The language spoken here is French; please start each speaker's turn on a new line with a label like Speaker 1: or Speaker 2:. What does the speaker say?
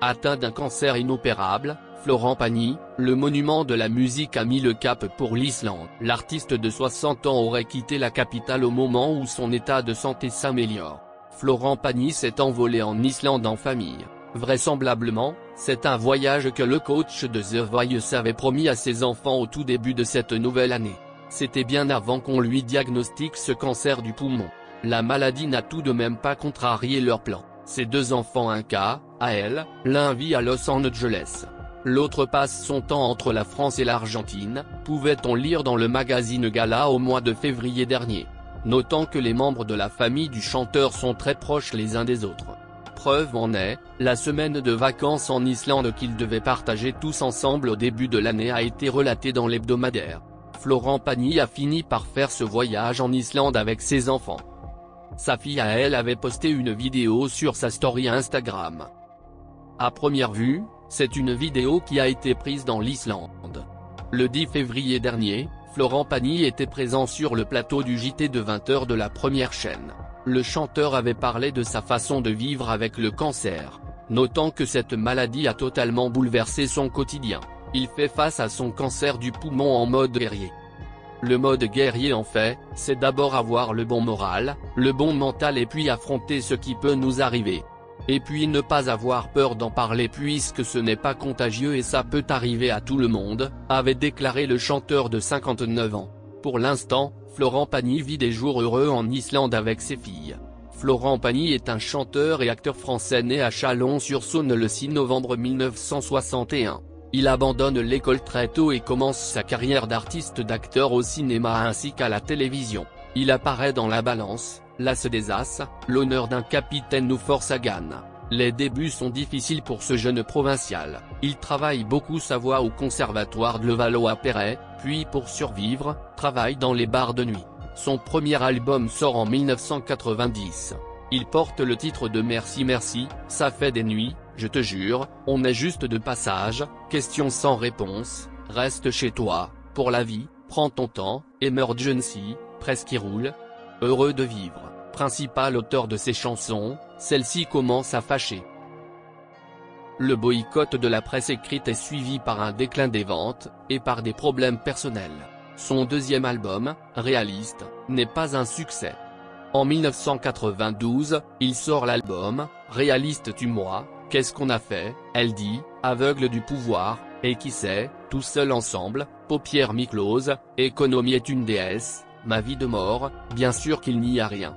Speaker 1: Atteint d'un cancer inopérable, Florent Pagny, le monument de la musique a mis le cap pour l'Islande. L'artiste de 60 ans aurait quitté la capitale au moment où son état de santé s'améliore. Florent Pagny s'est envolé en Islande en famille. Vraisemblablement, c'est un voyage que le coach de The Voice avait promis à ses enfants au tout début de cette nouvelle année. C'était bien avant qu'on lui diagnostique ce cancer du poumon. La maladie n'a tout de même pas contrarié leur plan. Ses deux enfants un cas, à elle, l'un vit à Los Angeles. L'autre passe son temps entre la France et l'Argentine, pouvait-on lire dans le magazine Gala au mois de février dernier. Notant que les membres de la famille du chanteur sont très proches les uns des autres. Preuve en est, la semaine de vacances en Islande qu'ils devaient partager tous ensemble au début de l'année a été relatée dans l'hebdomadaire. Florent Pagny a fini par faire ce voyage en Islande avec ses enfants. Sa fille à elle avait posté une vidéo sur sa story Instagram. À première vue, c'est une vidéo qui a été prise dans l'Islande. Le 10 février dernier, Florent Pagny était présent sur le plateau du JT de 20h de la première chaîne. Le chanteur avait parlé de sa façon de vivre avec le cancer, notant que cette maladie a totalement bouleversé son quotidien. Il fait face à son cancer du poumon en mode guerrier. Le mode guerrier en fait, c'est d'abord avoir le bon moral, le bon mental et puis affronter ce qui peut nous arriver. Et puis ne pas avoir peur d'en parler puisque ce n'est pas contagieux et ça peut arriver à tout le monde, avait déclaré le chanteur de 59 ans. Pour l'instant, Florent Pagny vit des jours heureux en Islande avec ses filles. Florent Pagny est un chanteur et acteur français né à Chalon-sur-Saône le 6 novembre 1961. Il abandonne l'école très tôt et commence sa carrière d'artiste d'acteur au cinéma ainsi qu'à la télévision. Il apparaît dans La Balance, L'As des As, L'honneur d'un capitaine ou Force à Gane. Les débuts sont difficiles pour ce jeune provincial. Il travaille beaucoup sa voix au conservatoire de Levallois-Perret, puis pour survivre, travaille dans les bars de nuit. Son premier album sort en 1990. Il porte le titre de Merci Merci, Ça fait des nuits, Je te jure, On est juste de passage, Question sans réponse, Reste chez toi, Pour la vie, Prends ton temps, Emergency, Presque qui roule. Heureux de vivre, principal auteur de ces chansons, celle-ci commence à fâcher. Le boycott de la presse écrite est suivi par un déclin des ventes, et par des problèmes personnels. Son deuxième album, Réaliste, n'est pas un succès. En 1992, il sort l'album, Réaliste tue-moi, Qu'est-ce qu'on a fait, Elle dit, Aveugle du pouvoir, et qui sait, Tout seul ensemble, Paupières mi-closes, Économie est une déesse, Ma vie de mort, Bien sûr qu'il n'y a rien.